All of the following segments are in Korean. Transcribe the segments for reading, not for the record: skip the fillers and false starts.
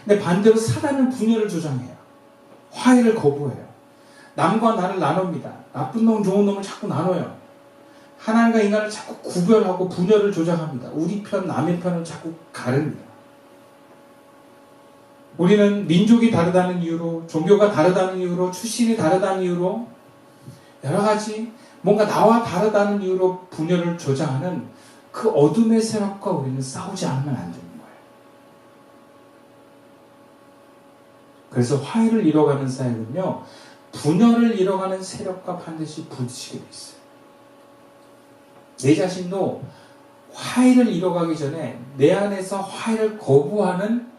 근데 반대로 사단은 분열을 조장해요. 화해를 거부해요. 남과 나를 나눕니다. 나쁜 놈, 좋은 놈을 자꾸 나눠요. 하나님과 인간을 자꾸 구별하고 분열을 조장합니다. 우리 편, 남의 편을 자꾸 가릅니다. 우리는 민족이 다르다는 이유로, 종교가 다르다는 이유로, 출신이 다르다는 이유로, 여러 가지 뭔가 나와 다르다는 이유로 분열을 조장하는 그 어둠의 세력과 우리는 싸우지 않으면 안 되는 거예요. 그래서 화해를 이뤄가는 사역은요, 분열을 이뤄가는 세력과 반드시 부딪히게 돼 있어요. 내 자신도 화해를 이뤄가기 전에 내 안에서 화해를 거부하는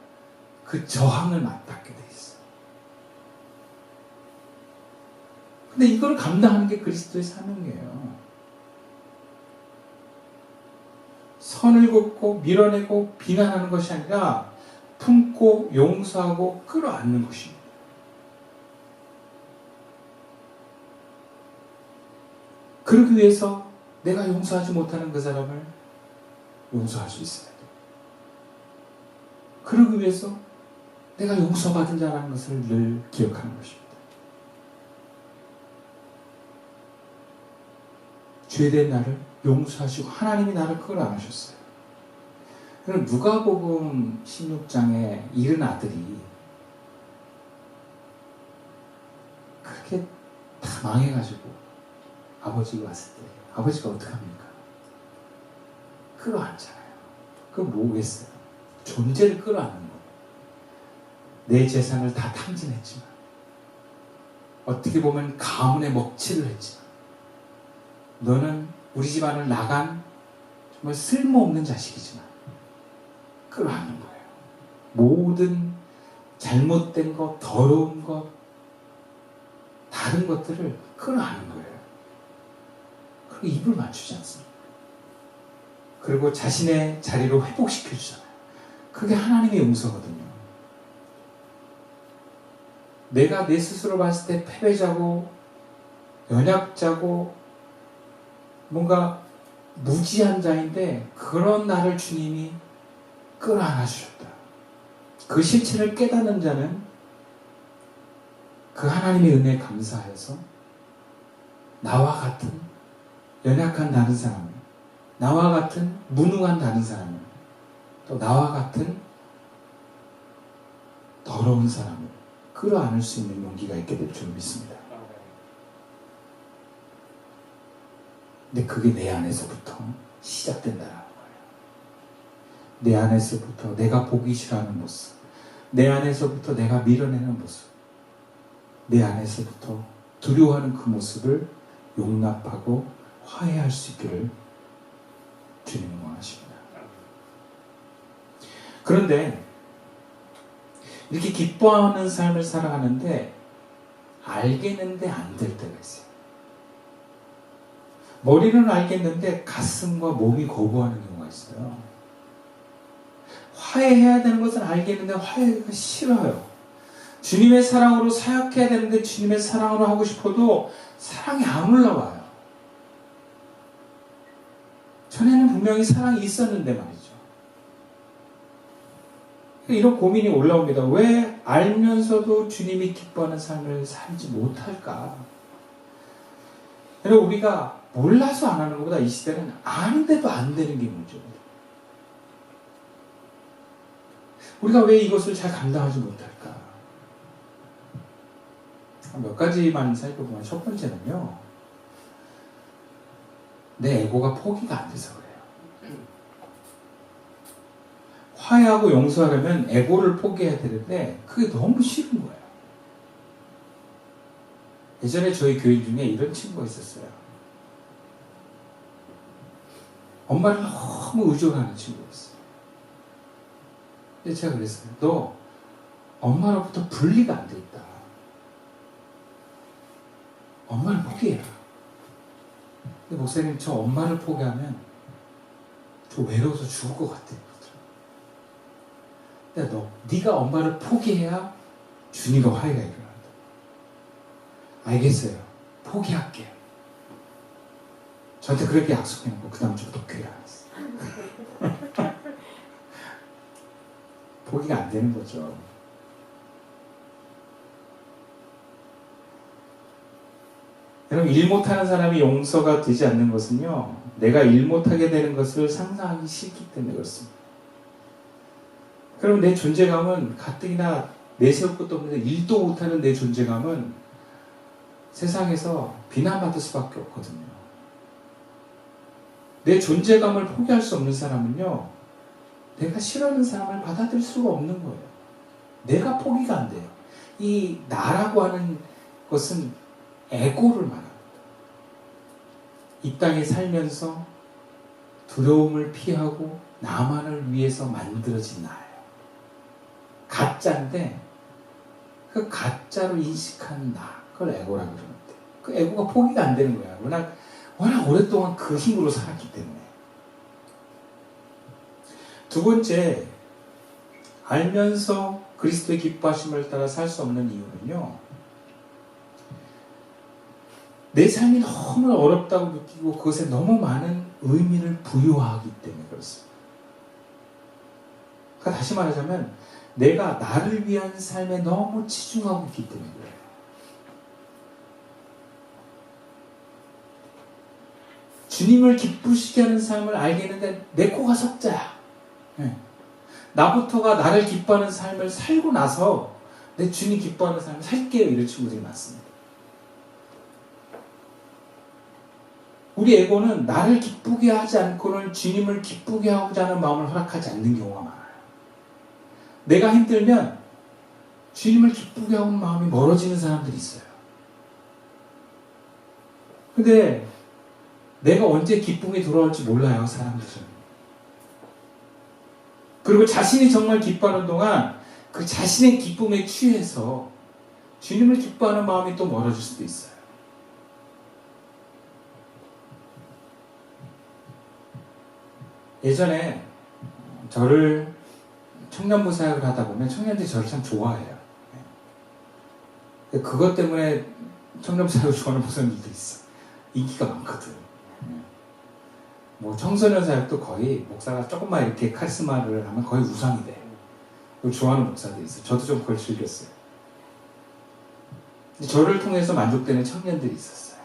그 저항을 맞닿게 돼 있어요. 근데 이걸 감당하는 게 그리스도의 사명이에요. 선을 긋고 밀어내고 비난하는 것이 아니라 품고 용서하고 끌어안는 것입니다. 그러기 위해서 내가 용서하지 못하는 그 사람을 용서할 수 있어야 돼요. 그러기 위해서 내가 용서받은 자라는 것을 늘 기억하는 것입니다. 죄된 나를 용서하시고 하나님이 나를 끌어안으셨어요. 그럼 누가복음 16장에 잃은 아들이 그렇게 다 망해가지고 아버지가 왔을 때 아버지가 어떡합니까? 끌어안잖아요. 그건 뭐겠어요? 존재를 끌어안는 거예요. 내 재산을 다 탕진했지만, 어떻게 보면 가문의 먹칠을 했지만, 너는 우리 집안을 나간 정말 쓸모없는 자식이지만 끌어안는 거예요. 모든 잘못된 것, 더러운 것, 다른 것들을 끌어안는 거예요. 그리고 입을 맞추지 않습니다. 그리고 자신의 자리로 회복시켜주잖아요. 그게 하나님의 용서거든요. 내가 내 스스로 봤을 때 패배자고 연약자고 뭔가 무지한 자인데 그런 나를 주님이 끌어안아 주셨다. 그 실체를 깨닫는 자는 그 하나님의 은혜에 감사해서 나와 같은 연약한 다른 사람을, 나와 같은 무능한 다른 사람을, 또 나와 같은 더러운 사람을 끌어안을 수 있는 용기가 있게 될 줄 믿습니다. 근데 그게 내 안에서부터 시작된다는 거예요. 내 안에서부터 내가 보기 싫어하는 모습, 내 안에서부터 내가 밀어내는 모습, 내 안에서부터 두려워하는 그 모습을 용납하고 화해할 수 있기를 주님은 원하십니다. 그런데 이렇게 기뻐하는 삶을 살아가는데 알겠는데 안 될 때가 있어요. 머리는 알겠는데 가슴과 몸이 거부하는 경우가 있어요. 화해해야 되는 것은 알겠는데 화해가 싫어요. 주님의 사랑으로 사역해야 되는데 주님의 사랑으로 하고 싶어도 사랑이 안 올라와요. 전에는 분명히 사랑이 있었는데 말이죠. 이런 고민이 올라옵니다. 왜 알면서도 주님이 기뻐하는 삶을 살지 못할까? 여러분, 우리가 몰라서 안 하는 것보다 이 시대는 아는데도 안 되는 게 문제입니다. 우리가 왜 이것을 잘 감당하지 못할까? 몇 가지만 살펴보면, 첫 번째는요, 내 에고가 포기가 안 돼서 그래요. 화해하고 용서하려면 에고를 포기해야 되는데 그게 너무 싫은 거예요. 예전에 저희 교인 중에 이런 친구가 있었어요. 엄마를 너무 의존하는 친구였어요. 근데 제가 그랬어요. 너 엄마로부터 분리가 안 돼 있다. 엄마를 포기해라. 근데 목사님, 저 엄마를 포기하면 저 외로워서 죽을 것 같아요. 근데 네가 엄마를 포기해야 주님과 화해가 일어난다. 알겠어요. 포기할게요. 저한테 그렇게 약속해놓고 그 다음 주부터 교회 안 했어요. 포기가 안 되는 거죠. 여러분, 일 못하는 사람이 용서가 되지 않는 것은요, 내가 일 못하게 되는 것을 상상하기 싫기 때문에 그렇습니다. 그럼 내 존재감은 가뜩이나 내세울 것도 없는데 일도 못하는 내 존재감은 세상에서 비난받을 수밖에 없거든요. 내 존재감을 포기할 수 없는 사람은요, 내가 싫어하는 사람을 받아들일 수가 없는 거예요. 내가 포기가 안 돼요. 이 나라고 하는 것은 에고를 말합니다. 이 땅에 살면서 두려움을 피하고 나만을 위해서 만들어진 나예요. 가짜인데 그 가짜로 인식하는 나, 그걸 에고라고 그러는데 그 에고가 포기가 안 되는 거야. 워낙 오랫동안 그 힘으로 살았기 때문에. 두 번째, 알면서 그리스도의 기뻐하심을 따라 살 수 없는 이유는요, 내 삶이 너무 어렵다고 느끼고 그것에 너무 많은 의미를 부여하기 때문에 그렇습니다. 그러니까 다시 말하자면 내가 나를 위한 삶에 너무 치중하고 있기 때문에 그래요. 주님을 기쁘시게 하는 삶을 알겠는데 내 코가 석자야. 네. 나부터가 나를 기뻐하는 삶을 살고 나서 내 주님 기뻐하는 삶을 살게요. 이런 친구들이 많습니다. 우리 에고는 나를 기쁘게 하지 않고는 주님을 기쁘게 하고자 하는 마음을 허락하지 않는 경우가 많아요. 내가 힘들면 주님을 기쁘게 하는 마음이 멀어지는 사람들이 있어요. 근데 내가 언제 기쁨이 돌아올지 몰라요, 사람들은. 그리고 자신이 정말 기뻐하는 동안 그 자신의 기쁨에 취해서 주님을 기뻐하는 마음이 또 멀어질 수도 있어요. 예전에 저를 청년부 사역을 하다 보면 청년들이 저를 참 좋아해요. 그것 때문에 청년부 사역을 좋아하는 목사님들도 있어. 인기가 많거든. 뭐 청소년 사역도 거의 목사가 조금만 이렇게 카리스마를 하면 거의 우상이 돼. 좋아하는 목사들이 있어. 저도 좀 그걸 즐겼어요. 저를 통해서 만족되는 청년들이 있었어요.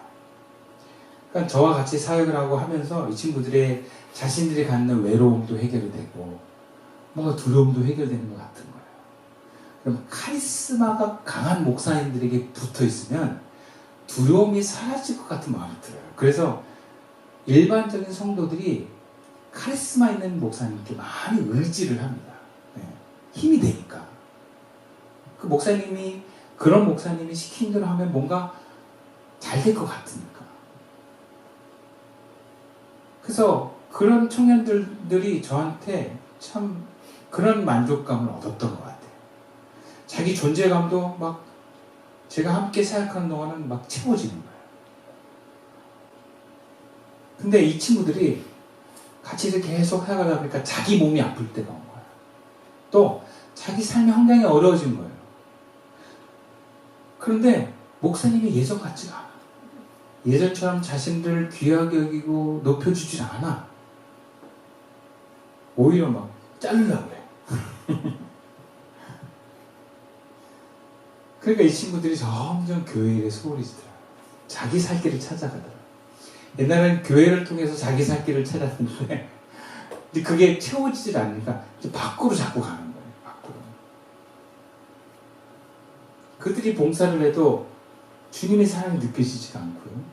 그러니까 저와 같이 사역을 하고 하면서 이 친구들의 자신들이 갖는 외로움도 해결이 되고 뭔가 두려움도 해결되는 것 같은 거예요. 그럼 카리스마가 강한 목사님들에게 붙어 있으면 두려움이 사라질 것 같은 마음이 들어요. 그래서 일반적인 성도들이 카리스마 있는 목사님께 많이 의지를 합니다. 네. 힘이 되니까. 그 목사님이, 그런 목사님이 시킨 대로 하면 뭔가 잘 될 것 같으니까. 그래서 그런 청년들이 저한테 참 그런 만족감을 얻었던 것 같아요. 자기 존재감도 막 제가 함께 사역하는 동안은 막 채워지는 거예요. 근데 이 친구들이 같이 이렇게 계속 살아가다 보니까 자기 몸이 아플 때가 온 거예요. 또 자기 삶의 환경이 어려워진 거예요. 그런데 목사님이 예전 같지가 않아. 예전처럼 자신들을 귀하게 여기고 높여주질 않아. 오히려 막 자르려고 그래. 그러니까 이 친구들이 점점 교회 일에 소홀히 지더라고요. 자기 살 길을 찾아가더라고요. 옛날에는 교회를 통해서 자기 살 길을 찾았는데 근데 그게 채워지질 않으니까 이제 밖으로 자꾸 가는 거예요. 밖으로. 그들이 봉사를 해도 주님의 사랑이 느껴지지가 않고요.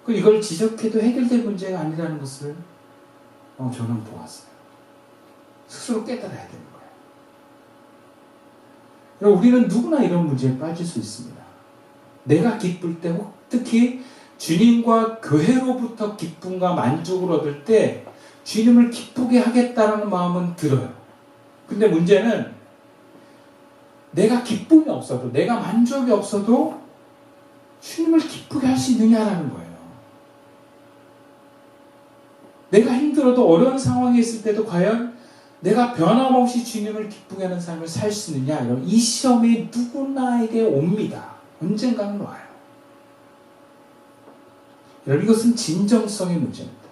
이걸 지적해도 해결될 문제가 아니라는 것을 저는 보았어요. 스스로 깨달아야 되는 거예요. 우리는 누구나 이런 문제에 빠질 수 있습니다. 내가 기쁠 때, 특히 주님과 교회로부터 기쁨과 만족을 얻을 때 주님을 기쁘게 하겠다는 마음은 들어요. 근데 문제는 내가 기쁨이 없어도, 내가 만족이 없어도 주님을 기쁘게 할 수 있느냐라는 거예요. 내가 힘들어도 어려운 상황에 있을 때도 과연 내가 변함없이 주님을 기쁘게 하는 삶을 살 수 있느냐, 이런 이 시험이 누구나에게 옵니다. 언젠가는 와요. 여러분, 이것은 진정성의 문제입니다.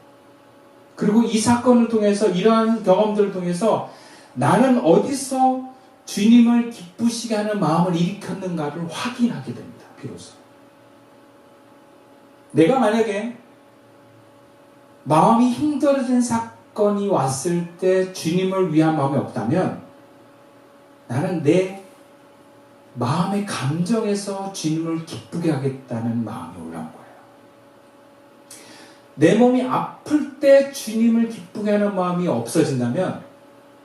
그리고 이 사건을 통해서, 이러한 경험들을 통해서 나는 어디서 주님을 기쁘시게 하는 마음을 일으켰는가를 확인하게 됩니다. 비로소. 내가 만약에 마음이 힘들어진 사건이 왔을 때 주님을 위한 마음이 없다면 나는 내 마음의 감정에서 주님을 기쁘게 하겠다는 마음이 올라온 거예요. 내 몸이 아플 때 주님을 기쁘게 하는 마음이 없어진다면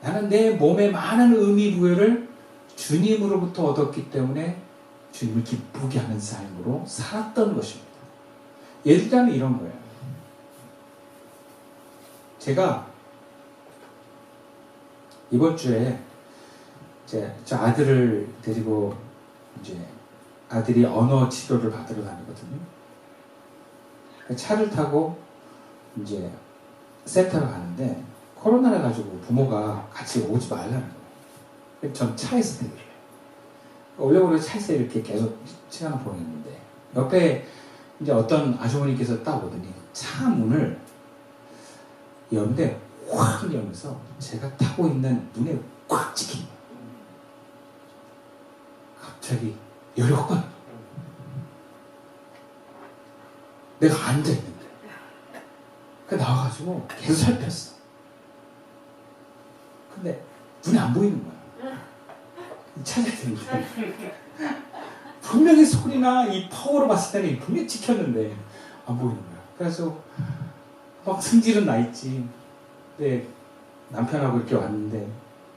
나는 내 몸에 많은 의미 부여를 주님으로부터 얻었기 때문에 주님을 기쁘게 하는 삶으로 살았던 것입니다. 예를 들자면 이런 거예요. 제가 이번 주에 저 아들을 데리고 이제 아들이 언어 치료를 받으러 다니거든요. 차를 타고 이제 센터로 가는데 코로나라 가지고 부모가 같이 오지 말라는 거예요. 전 차에서 데려요. 원래 차에서 이렇게 계속 시간을 보냈는데 옆에 이제 어떤 아주머니께서 딱 오더니 차 문을 여는데 확 열면서 제가 타고 있는 눈에 꽉 찍힌 거예요. 갑자기 열이 확 가요. 내가 앉아있는데 그 나와가지고 계속 살폈어. 근데 눈에 안 보이는 거야. 찾아야 되는데 분명히 소리나 이 파워로 봤을 때는 분명히 찍혔는데 안 보이는 거야. 그래서 막 승질은 나 있지. 근데 남편하고 이렇게 왔는데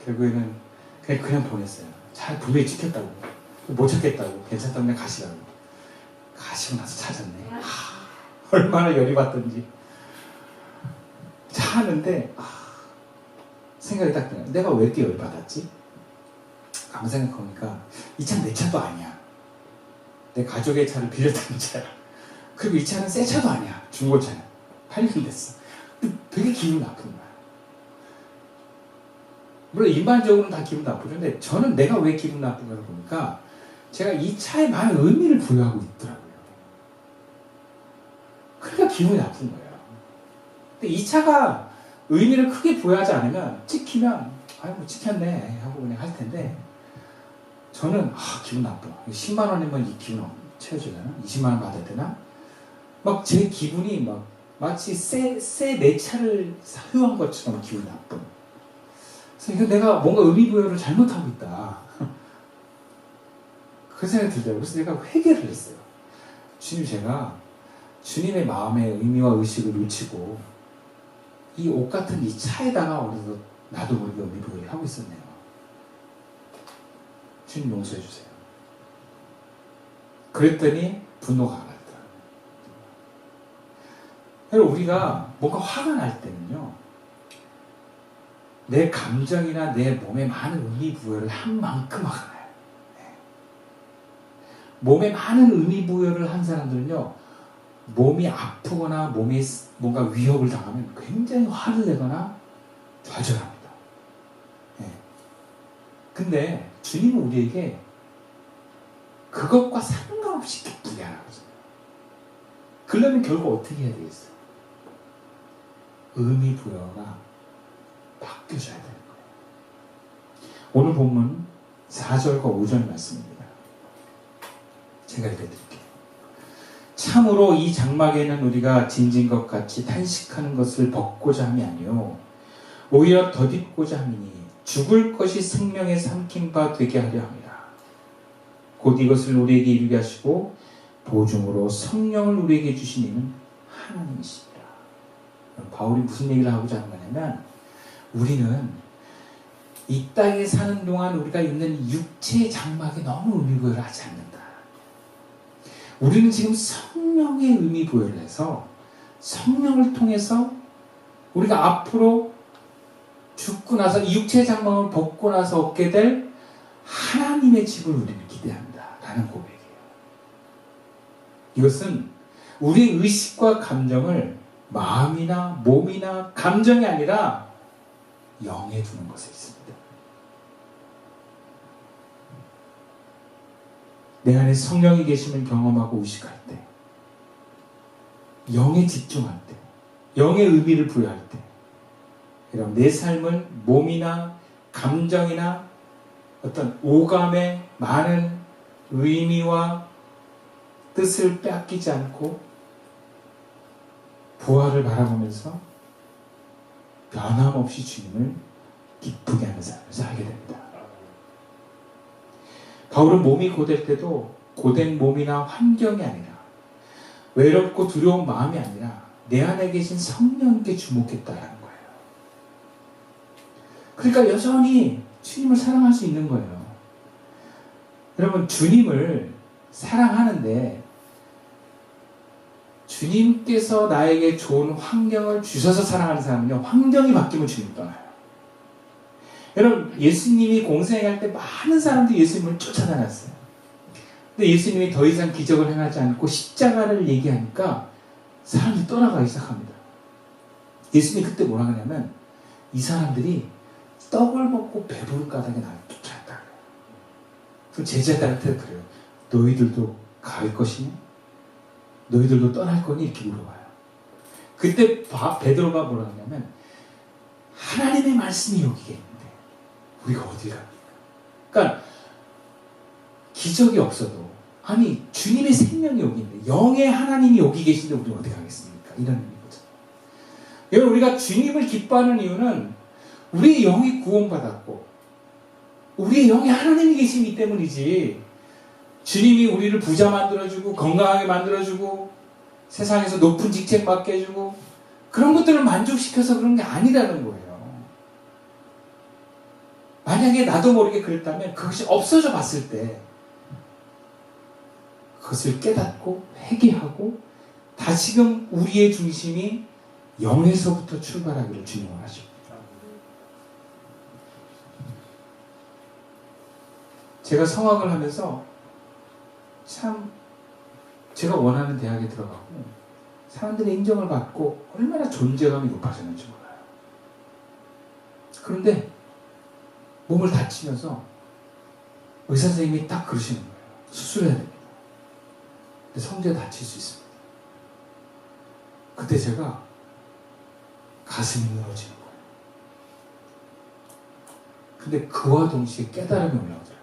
결국에는 그냥 보냈어요. 잘 분명히 찍혔다고. 못 찾겠다고. 괜찮다고 그냥 가시라고. 가시고 나서 찾았네. 얼마나 열이 받던지. 차 하는데 생각이 딱 드네요. 내가 왜 이렇게 열이 받았지? 가만 생각해보니까 이 차는 내 차도 아니야. 내 가족의 차를 빌렸다는 차야. 그리고 이 차는 새 차도 아니야. 중고차야. 8년 됐어. 되게 기분 나쁜 거야. 물론 일반적으로는 다 기분 나쁘죠. 근데 저는 내가 왜 기분 나쁜가를 보니까 제가 이 차에 많은 의미를 부여하고 있더라고요. 그러니까 기분이 나쁜 거예요. 근데 이 차가 의미를 크게 부여하지 않으면 찍히면 뭐 찍혔네 하고 그냥 할 텐데 저는 기분 나빠. 10만 원이면 이 기분 채워주려나? 20만 원 받아야 되나? 막 제 기분이 막 마치 새 내 차를 사유한 것처럼 기분 나쁜. 그래서 이거 내가 뭔가 의미 부여를 잘못하고 있다. 그 생각이 들더라고요. 그래서 내가 회개를 했어요. 주님, 제가 주님의 마음의 의미와 의식을 놓치고 이 옷 같은 이 차에다가 어디서 나도 모르게 의미 부여를 하고 있었네요. 주님 용서해 주세요. 그랬더니 분노가 가라앉더라고요. 여러분, 우리가 뭔가 화가 날 때는요, 내 감정이나 내 몸에 많은 의미 부여를 한 만큼 화가 나요. 몸에 많은 의미 부여를 한 사람들은요, 몸이 아프거나 몸에 뭔가 위협을 당하면 굉장히 화를 내거나 좌절합니다. 근데 주님은 우리에게 그것과 상관없이 기쁘게 하라고요. 그러면 결국 어떻게 해야 되겠어요? 의미 부여가 바뀌어져야 되는 거예요. 오늘 본문 4절과 5절 말씀입니다. 제가 읽어드릴게요. 참으로 이 장막에는 우리가 진진 것 같이 탄식하는 것을 벗고자 함이 아니요 오히려 덧입고자 함이니 죽을 것이 생명에 삼킨 바 되게 하려 함이라. 곧 이것을 우리에게 이루게 하시고 보증으로 성령을 우리에게 주신 이는 하나님이시니라. 바울이 무슨 얘기를 하고자 하는 거냐면 우리는 이 땅에 사는 동안 우리가 있는 육체의 장막에 너무 의미 부여를 하지 않는다. 우리는 지금 성령의 의미 부여를 해서 성령을 통해서 우리가 앞으로 죽고 나서 이 육체의 장막을 벗고 나서 얻게 될 하나님의 집을 우리는 기대한다 라는 고백이에요. 이것은 우리의 의식과 감정을 마음이나 몸이나 감정이 아니라 영에 두는 것에 있습니다. 내 안에 성령이 계심을 경험하고 의식할 때, 영에 집중할 때, 영의 의미를 부여할 때, 여러분 내 삶은 몸이나 감정이나 어떤 오감의 많은 의미와 뜻을 빼앗기지 않고 부활을 바라보면서 변함없이 주님을 기쁘게 하는 삶을 살게 됩니다. 바울은 몸이 고될 때도 고된 몸이나 환경이 아니라 외롭고 두려운 마음이 아니라 내 안에 계신 성령께 주목했다라는 거예요. 그러니까 여전히 주님을 사랑할 수 있는 거예요. 여러분, 주님을 사랑하는데 주님께서 나에게 좋은 환경을 주셔서 사랑하는 사람은요, 환경이 바뀌면 주님 떠나요. 여러분, 예수님이 공생애할 때 많은 사람들이 예수님을 쫓아다녔어요. 근데 예수님이 더 이상 기적을 행하지 않고 십자가를 얘기하니까 사람들이 떠나가기 시작합니다. 예수님이 그때 뭐라 하냐면 이 사람들이 떡을 먹고 배부른 까닭에 나를 쫓아왔다. 그 제자들한테 그래요. 너희들도 갈 것이냐? 너희들도 떠날 거니? 이렇게 물어봐요. 그때 베드로가 뭐라 하냐면 하나님의 말씀이 여기 있는데 우리가 어디 갑니까? 그러니까 기적이 없어도 아니 주님의 생명이 여기 있는데 영의 하나님이 여기 계신데 우리 어디 가겠습니까? 이런 의미거든요. 여러분, 우리가 주님을 기뻐하는 이유는 우리의 영이 구원받았고 우리의 영에 하나님이 계시기 때문이지, 주님이 우리를 부자 만들어주고 건강하게 만들어주고 세상에서 높은 직책 맡게 해주고 그런 것들을 만족시켜서 그런 게 아니라는 거예요. 만약에 나도 모르게 그랬다면 그것이 없어져 봤을 때 그것을 깨닫고 회개하고 다시금 우리의 중심이 영에서부터 출발하기를 주님 원하십니다. 제가 성악을 하면서 참 제가 원하는 대학에 들어가고 사람들의 인정을 받고 얼마나 존재감이 높아졌는지 몰라요. 그런데 몸을 다치면서 의사 선생님이 딱 그러시는 거예요. 수술해야 됩니다. 근데 성대에 다칠 수 있습니다. 그때 제가 가슴이 무너지는 거예요. 근데 그와 동시에 깨달음이 올라오더라고요.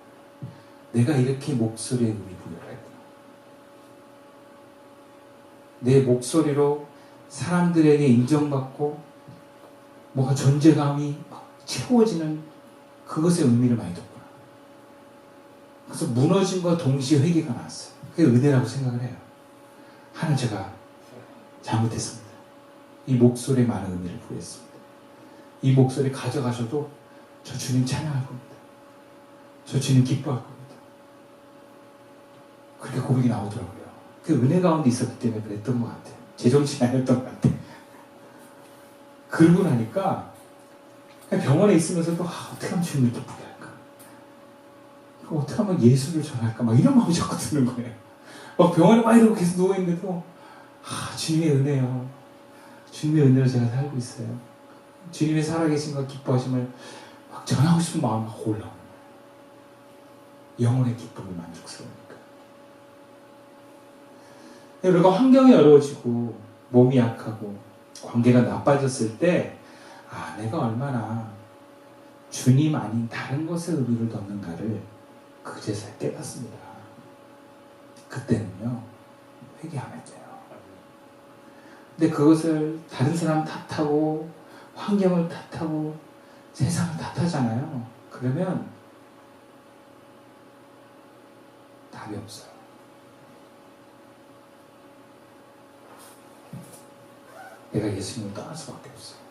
내가 이렇게 목소리에 의미 부여를 했구나. 내 목소리로 사람들에게 인정받고 뭔가 존재감이 막 채워지는 그것의 의미를 많이 뒀구나. 그래서 무너짐과 동시에 회개가 나왔어요. 그게 은혜라고 생각을 해요. 하나님, 제가 잘못했습니다. 이 목소리에 많은 의미를 부여했습니다. 이 목소리 가져가셔도 저 주님 찬양할 겁니다. 저 주님 기뻐할 겁니다. 그렇게 고백이 나오더라고요. 그 은혜 가운데 있었기 때문에 그랬던 것 같아요. 제정신이 아니었던 것 같아요. 그러고 나니까 병원에 있으면서도 어떻게 하면 주님을 기쁘게 할까? 어떻게 하면 예수를 전할까? 막 이런 마음이 자꾸 드는 거예요. 막 병원에 막 이러고 계속 누워있는데도 주님의 은혜요. 주님의 은혜로 제가 살고 있어요. 주님의 살아계신과 기뻐하심을 막 전하고 싶은 마음이 막 올라오는 거예요. 영혼의 기쁨이 만족스러우니까. 우리가 환경이 어려워지고 몸이 약하고 관계가 나빠졌을 때 내가 얼마나 주님 아닌 다른 것에 의미를 뒀는가를 그제서야 깨닫습니다. 그때는요, 회개하면 돼요. 근데 그것을 다른 사람 탓하고 환경을 탓하고 세상을 탓하잖아요. 그러면 답이 없어요. 내가 예수님을 떠날 수밖에 없어요.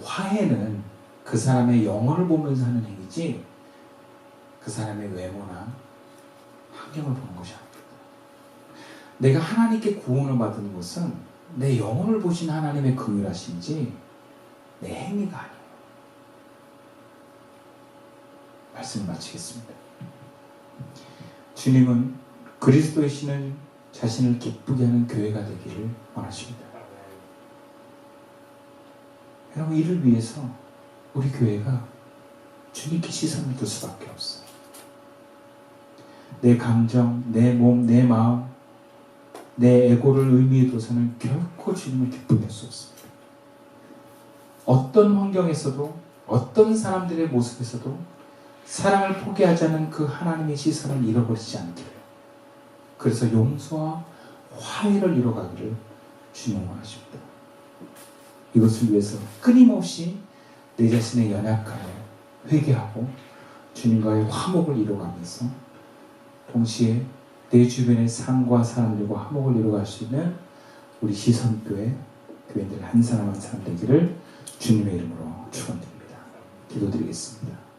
화해는 그 사람의 영혼을 보면서 하는 행위지 그 사람의 외모나 환경을 보는 것이 아닙니다. 내가 하나님께 구원을 받은 것은 내 영혼을 보신 하나님의 긍휼하심이지 내 행위가 아니에요. 말씀을 마치겠습니다. 주님은 그리스도이시는 자신을 기쁘게 하는 교회가 되기를 원하십니다. 여러분, 이를 위해서 우리 교회가 주님께 시선을 둘 수밖에 없어요. 내 감정, 내 몸, 내 마음, 내 에고를 의미에 둬서는 결코 주님을 기쁘게 할 수 없습니다. 어떤 환경에서도 어떤 사람들의 모습에서도 사랑을 포기하지 않은 그 하나님의 시선을 잃어버리지 않기를, 그래서 용서와 화해를 이뤄가기를 주님 원하십니다. 이것을 위해서 끊임없이 내 자신의 연약함을 회개하고 주님과의 화목을 이뤄가면서 동시에 내 주변의 삶과 사람들과 화목을 이뤄갈 수 있는 우리 시선교회 교인들 한 사람 한 사람 되기를 주님의 이름으로 축원드립니다. 기도드리겠습니다.